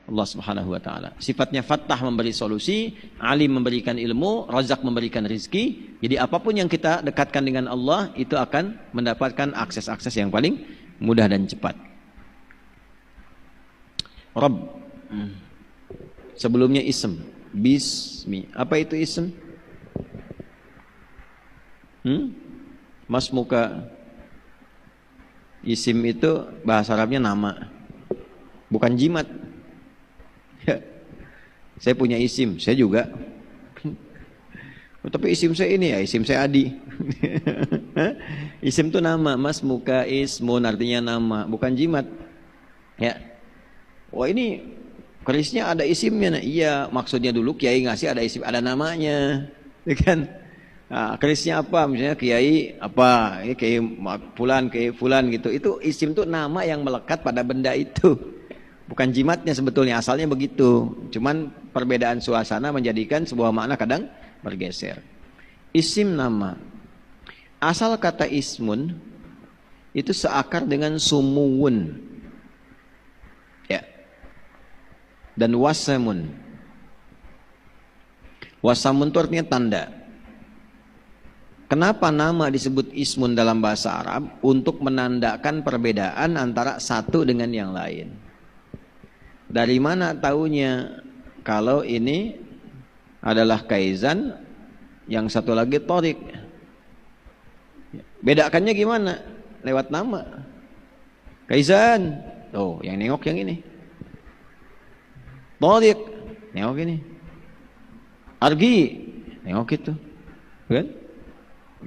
Allah Subhanahu wa taala. Sifatnya Fattah, memberi solusi, Alim, memberikan ilmu, Razak, memberikan rizki. Jadi apapun yang kita dekatkan dengan Allah itu akan mendapatkan akses-akses yang paling mudah dan cepat. Rabb. Sebelumnya ism. Bismi. Apa itu ism? Mas muka. Isim itu bahasa Arabnya nama. Bukan jimat. Saya punya isim, saya juga. Tapi isim saya ini ya, isim saya Adi. Isim itu nama, mas muka ismun artinya nama, bukan jimat. Ya. Wah ini kerisnya ada isimnya. Nah, iya, maksudnya dulu kiai ngasih ada isim, ada namanya. Ya kan? Nah, kerisnya apa? Misalnya kiai apa? Ya, kiai fulan gitu. Itu isim itu nama yang melekat pada benda itu. Bukan jimatnya sebetulnya, asalnya begitu. Cuman perbedaan suasana menjadikan sebuah makna kadang bergeser. Isim nama. Asal kata ismun itu seakar dengan sumuwun. Ya. Dan wasamun. Wasamun itu artinya tanda. Kenapa nama disebut ismun dalam bahasa Arab? Untuk menandakan perbedaan antara satu dengan yang lain. Dari mana taunya kalau ini adalah kaizan, yang satu lagi torik? Bedakannya gimana? Lewat nama. Kaizan, tuh yang nengok yang ini. Torik, nengok ini. Argi, nengok itu. Kan?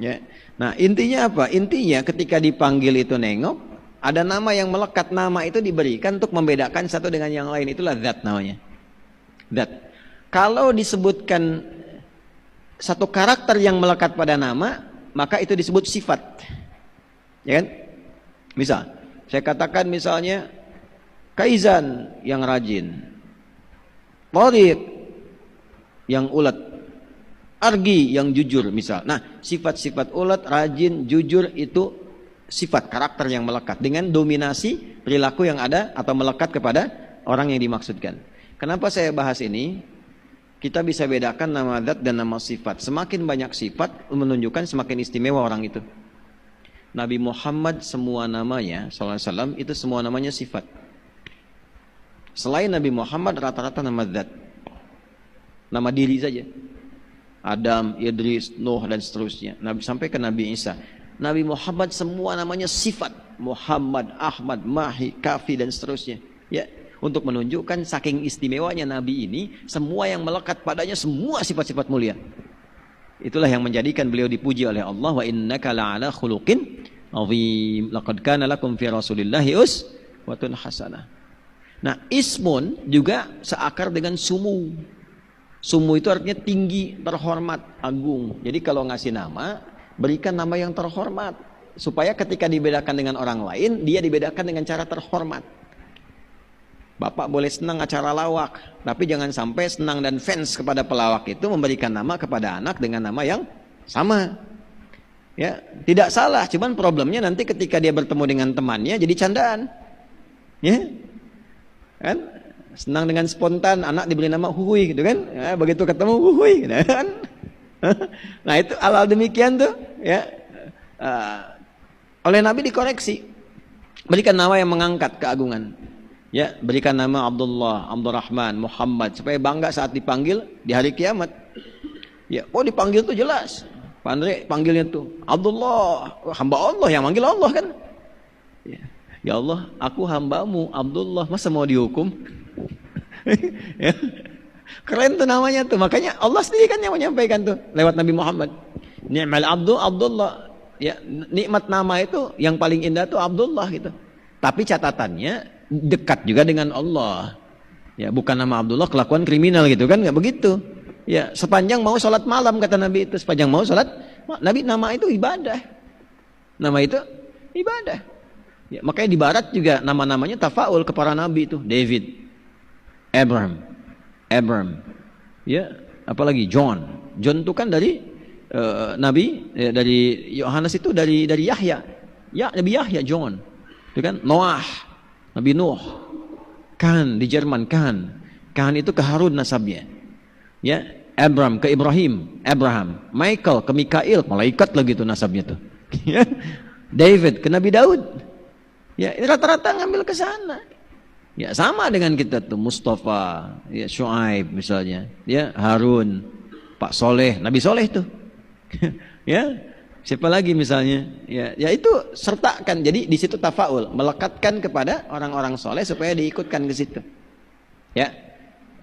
Ya. Nah intinya apa? Intinya ketika dipanggil itu nengok. Ada nama yang melekat, nama itu diberikan untuk membedakan satu dengan yang lain. Itulah zat namanya. Zat. Kalau disebutkan satu karakter yang melekat pada nama, maka itu disebut sifat. Ya kan? Misal, saya katakan misalnya Kaizan yang rajin, Tariq yang ulet, Argi yang jujur misal. Nah, sifat-sifat ulet, rajin, jujur itu sifat karakter yang melekat dengan dominasi perilaku yang ada atau melekat kepada orang yang dimaksudkan. Kenapa saya bahas ini? Kita bisa bedakan nama zat dan nama sifat. Semakin banyak sifat menunjukkan semakin istimewa orang itu. Nabi Muhammad semua namanya SAW itu semua namanya sifat. Selain Nabi Muhammad rata-rata nama zat. Nama diri saja. Adam, Idris, Nuh dan seterusnya. Sampai ke Nabi Isa. Nabi Muhammad semua namanya sifat. Muhammad, Ahmad, Mahi, Kafi dan seterusnya. Ya, untuk menunjukkan saking istimewanya Nabi ini, semua yang melekat padanya semua sifat-sifat mulia. Itulah yang menjadikan beliau dipuji oleh Allah. Wa innaka la'ala khuluqin azim. Laqad kana lakum fi Rasulillahi uswatun hasanah. Nah, ismun juga seakar dengan sumu. Sumu itu artinya tinggi, terhormat, agung. Jadi kalau ngasih nama, berikan nama yang terhormat supaya ketika dibedakan dengan orang lain dia dibedakan dengan cara terhormat. Bapak boleh senang acara lawak, tapi jangan sampai senang dan fans kepada pelawak itu memberikan nama kepada anak dengan nama yang sama. Ya, tidak salah, cuman problemnya nanti ketika dia bertemu dengan temannya jadi candaan. Ya. Kan? Senang dengan spontan, anak diberi nama Huhui gitu kan. Ya, begitu ketemu Huhui gitu kan. Nah itu hal demikian tuh ya oleh Nabi dikoreksi, berikan nama yang mengangkat keagungan, ya berikan nama Abdullah, Abdurrahman, Muhammad supaya bangga saat dipanggil di hari kiamat. Ya, oh dipanggil tuh jelas, Pak Andre panggilnya tuh Abdullah, hamba Allah yang manggil Allah kan. Ya Allah, aku hambamu Abdullah, masa mau dihukum? Ya. Keren tuh namanya tuh. Makanya Allah sendiri kan yang menyampaikan tuh lewat Nabi Muhammad. Ni'mal abdu Abdullah. Ya, nikmat nama itu yang paling indah tuh Abdullah gitu. Tapi catatannya dekat juga dengan Allah. Ya, bukan nama Abdullah kelakuan kriminal gitu kan, enggak begitu. Ya, sepanjang mau sholat malam kata Nabi itu, sepanjang mau sholat, Nabi nama itu ibadah. Nama itu ibadah. Ya, makanya di barat juga nama-namanya tafaul ke para nabi itu, David, Abraham, ya, apalagi John itu kan dari Nabi, dari Yohanes itu dari Yahya, ya Nabi Yahya, John, itu kan Noah, Nabi Nuh, Kahn di Jerman, Kahn. Kahn itu ke Harun nasabnya. Ya, Abraham ke Abraham. Michael ke Mikail, malaikat lagi tuh nasabnya tuh. Ya. David ke Nabi Daud. Ya, ini rata-rata ngambil ke sana. Ya, sama dengan kita tuh, Mustafa, ya Syuaib misalnya, ya Harun, Pak Soleh, Nabi Soleh tuh. Ya, siapa lagi misalnya? Ya itu sertakan. Jadi di situ tafaul, melekatkan kepada orang-orang soleh supaya diikutkan ke situ. Ya,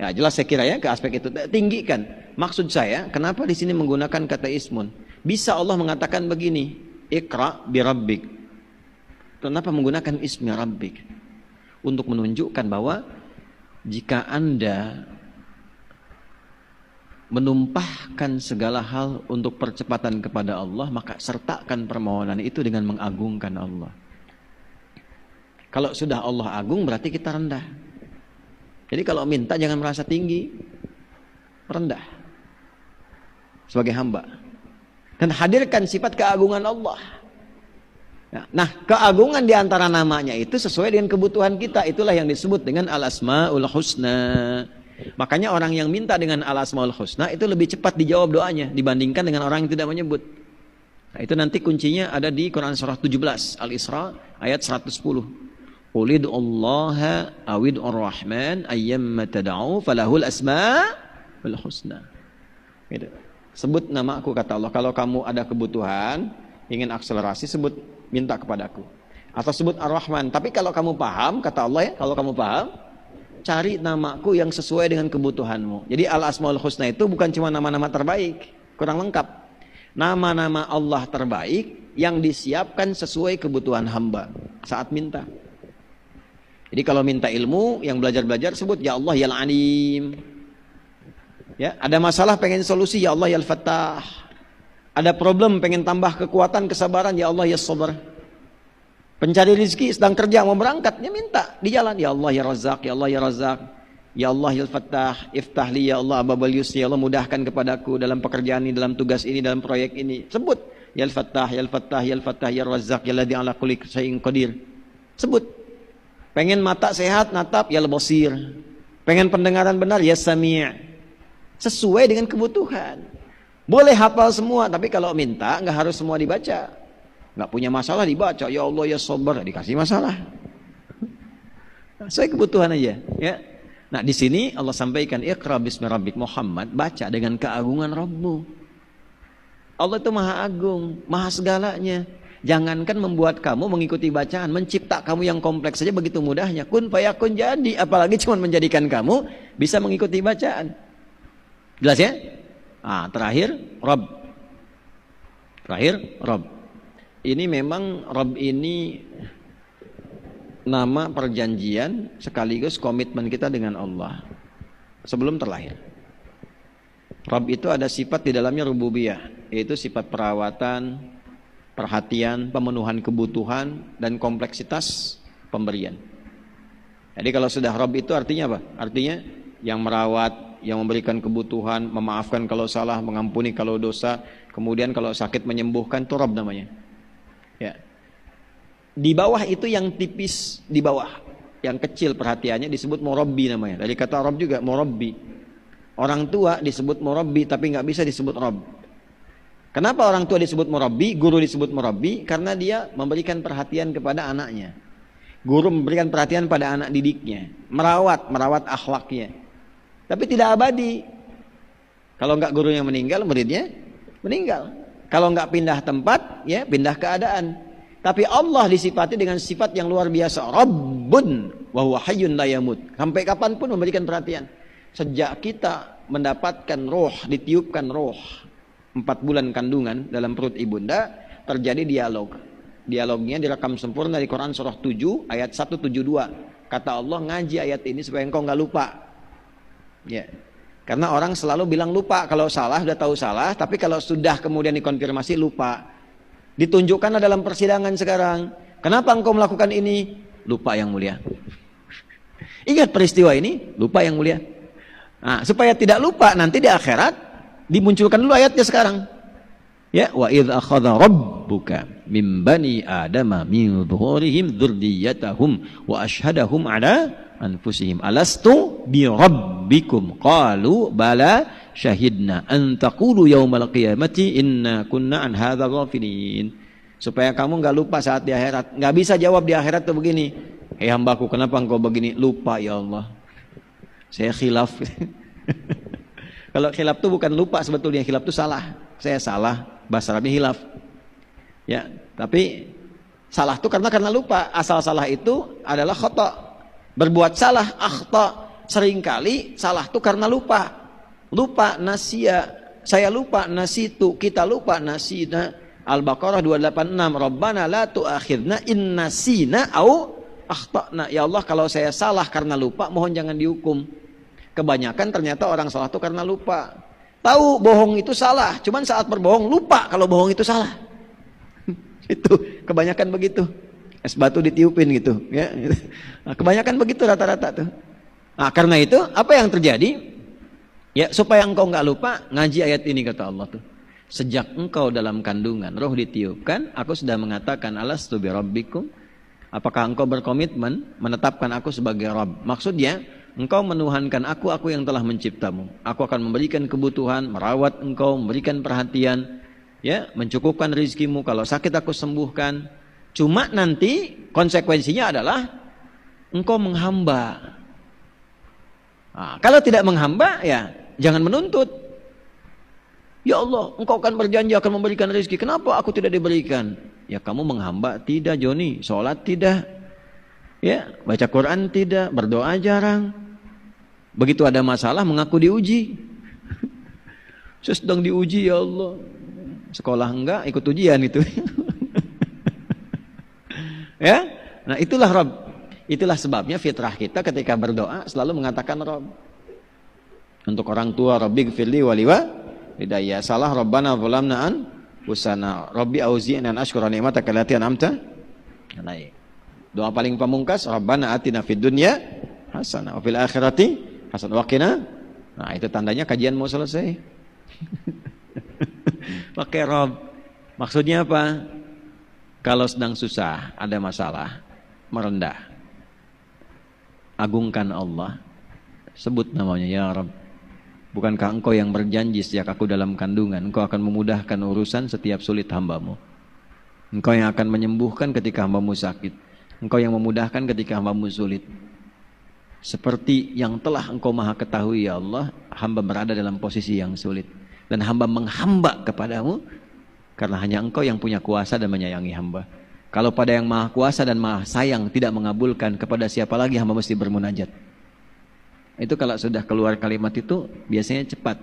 ya jelas saya kira ya ke aspek itu. Tinggikan. Maksud saya, kenapa di sini menggunakan kata ismun? Bisa Allah mengatakan begini, Iqra bi rabbik. Kenapa menggunakan ismi rabbik? Untuk menunjukkan bahwa jika Anda menumpahkan segala hal untuk percepatan kepada Allah, maka sertakan permohonan itu dengan mengagungkan Allah. Kalau sudah Allah agung, berarti kita rendah. Jadi kalau minta jangan merasa tinggi, rendah sebagai hamba, dan hadirkan sifat keagungan Allah. Nah, keagungan di antara namanya itu sesuai dengan kebutuhan kita. Itulah yang disebut dengan al-asmaul husna. Makanya orang yang minta dengan al-asmaul husna itu lebih cepat dijawab doanya dibandingkan dengan orang yang tidak menyebut. Nah, itu nanti kuncinya ada di Quran surah 17 Al-Isra ayat 110. Qulid'ullaha awid'ur rahman ayyamma tad'u falahul asmaul husna. Gitu. Sebut nama aku, kata Allah. Kalau kamu ada kebutuhan, ingin akselerasi, sebut, minta kepadaku. Atau sebut Ar-Rahman. Tapi kalau kamu paham, kata Allah ya, kalau kamu paham, cari namaku yang sesuai dengan kebutuhanmu. Jadi Al-Asmaul Husna itu bukan cuma nama-nama terbaik, kurang lengkap. Nama-nama Allah terbaik yang disiapkan sesuai kebutuhan hamba saat minta. Jadi kalau minta ilmu, yang belajar-belajar sebut ya Allah ya Al-Alim. Ya, ada masalah pengen solusi, ya Allah ya Al-Fattah. Ada problem pengen tambah kekuatan, kesabaran, ya Allah ya Sabar. Pencari rezeki sedang kerja mau berangkat, dia minta di jalan, ya Allah ya Razak, ya Allah ya Razak, ya Allah ya Fattah, iftahli ya Allah ababal yusri, ya Allah mudahkan kepadaku dalam pekerjaan ini, dalam tugas ini, dalam proyek ini. Sebut ya Fattah, ya Fattah, ya Fattah, ya Razak, ya Ladzi ala kulli syai'in qadir. Sebut. Pengen mata sehat, natap, ya Al-Basir. Pengen pendengaran benar, ya Sami'. Sesuai dengan kebutuhan. Boleh hafal semua, tapi kalau minta nggak harus semua dibaca. Nggak punya masalah dibaca, ya Allah ya Sabar, dikasih masalah. Sesuai kebutuhan aja, ya. Nah di sini Allah sampaikan Iqra bismi rabbik, Muhammad baca dengan keagungan Rabbu. Allah itu maha agung, maha segalanya. Jangankan membuat kamu mengikuti bacaan, mencipta kamu yang kompleks saja begitu mudahnya. Kun fayakun jadi, apalagi cuma menjadikan kamu bisa mengikuti bacaan. Jelas ya? Terakhir Rabb. Terakhir Rabb. Ini memang Rabb ini nama perjanjian sekaligus komitmen kita dengan Allah sebelum terlahir. Rabb itu ada sifat di dalamnya rububiyah, yaitu sifat perawatan, perhatian, pemenuhan kebutuhan, dan kompleksitas pemberian. Jadi kalau sudah Rabb itu artinya apa? Artinya yang merawat, yang memberikan kebutuhan, memaafkan kalau salah, mengampuni kalau dosa, kemudian kalau sakit menyembuhkan, itu Rabb namanya. Ya. Di bawah itu yang tipis di bawah, yang kecil perhatiannya disebut Murabbi namanya. Dari kata Rabb juga Murabbi. Orang tua disebut Murabbi tapi nggak bisa disebut Rabb. Kenapa orang tua disebut Murabbi, guru disebut Murabbi? Karena dia memberikan perhatian kepada anaknya. Guru memberikan perhatian pada anak didiknya, merawat akhlaknya. Tapi tidak abadi. Kalau enggak gurunya meninggal, muridnya meninggal. Kalau enggak pindah tempat, ya pindah keadaan. Tapi Allah disifati dengan sifat yang luar biasa. Rabbun wa huwa hayyun la yamut. Sampai kapanpun memberikan perhatian. Sejak kita mendapatkan roh, ditiupkan roh, 4 bulan kandungan dalam perut ibunda, terjadi dialog. Dialognya direkam sempurna di Quran surah 7 ayat 172. Kata Allah, ngaji ayat ini supaya engkau enggak lupa. Ya, karena orang selalu bilang lupa. Kalau salah sudah tahu salah, tapi kalau sudah kemudian dikonfirmasi lupa. Ditunjukkan dalam persidangan sekarang. Kenapa engkau melakukan ini? Lupa yang mulia. Ingat peristiwa ini, lupa yang mulia. Nah, supaya tidak lupa nanti di akhirat dimunculkan dulu ayatnya sekarang. Ya, wa idz akhadha rabbuka min bani adama min dhuhurihim dzurriyyatahum wa ashhadahum ala anfusihim alastu bi rabbikum qalu bala syahidna an taqulu yaumal qiyamati inna kunna an hadza ghafilin. Supaya kamu enggak lupa saat di akhirat. Enggak bisa jawab di akhirat tuh begini, "Hei hambaku, kenapa engkau begini?" Lupa ya Allah. Saya khilaf. Kalau khilaf tuh bukan lupa sebetulnya, khilaf tuh salah. Saya salah, bahasa Arabnya khilaf. Ya, tapi salah tuh karena lupa. Asal salah itu adalah khata. Berbuat salah, akhta. Seringkali salah tuh karena lupa. Lupa, nasia. Saya lupa, nasitu. Kita lupa, nasina. Al-Baqarah 286. Rabbana la tu'akhidna in nasina au akhtana. Ya Allah, kalau saya salah karena lupa, mohon jangan dihukum. Kebanyakan ternyata orang salah itu karena lupa. Tahu bohong itu salah, cuman saat berbohong lupa kalau bohong itu salah. Itu kebanyakan begitu. Es batu ditiupin gitu, ya. Nah, kebanyakan begitu rata-rata tuh. Nah, karena itu apa yang terjadi? Ya, supaya engkau nggak lupa, ngaji ayat ini kata Allah tuh. Sejak engkau dalam kandungan roh ditiupkan, aku sudah mengatakan alastu bi rabbikum. Apakah engkau berkomitmen menetapkan aku sebagai Rabb? Maksudnya, engkau menuhankan aku yang telah menciptamu. Aku akan memberikan kebutuhan, merawat engkau, memberikan perhatian, ya, mencukupkan rizkimu. Kalau sakit aku sembuhkan. Cuma nanti konsekuensinya adalah engkau menghamba. Nah, kalau tidak menghamba, ya jangan menuntut. Ya Allah, engkau akan berjanji akan memberikan rezeki. Kenapa aku tidak diberikan? Ya kamu menghamba tidak, Joni. Sholat tidak. Ya, baca Quran tidak. Berdoa jarang. Begitu ada masalah mengaku diuji. Saya sedang diuji ya Allah. Sekolah enggak, ikut ujian itu. Ya, nah itulah Rabb. Itulah sebabnya fitrah kita ketika berdoa selalu mengatakan Rabb. Untuk orang tua, Rabbighfirli waliwa hidayah. Salah Rabbana zalamna anfusana. Rabbi auzi'na an ashkura ni'mataka allati an'amta alaiya. Doa paling pamungkas, Rabbana atina fid dunya hasanah wa fil akhirati hasanah wa qina. Nah, itu tandanya kajian mau selesai. Pakai Rabb. Maksudnya apa? Kalau sedang susah, ada masalah, merendah. Agungkan Allah. Sebut namanya, ya Rabb. Bukankah engkau yang berjanji sejak aku dalam kandungan, engkau akan memudahkan urusan setiap sulit hambamu. Engkau yang akan menyembuhkan ketika hambamu sakit. Engkau yang memudahkan ketika hambamu sulit. Seperti yang telah engkau maha ketahui ya Allah, hamba berada dalam posisi yang sulit. Dan hamba menghamba kepadamu, karena hanya engkau yang punya kuasa dan menyayangi hamba. Kalau pada yang maha kuasa dan maha sayang tidak mengabulkan, kepada siapa lagi hamba mesti bermunajat. Itu kalau sudah keluar kalimat itu biasanya cepat.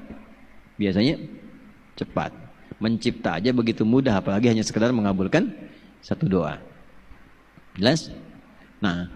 Biasanya cepat. Mencipta aja begitu mudah, apalagi hanya sekedar mengabulkan satu doa. Jelas? Nah,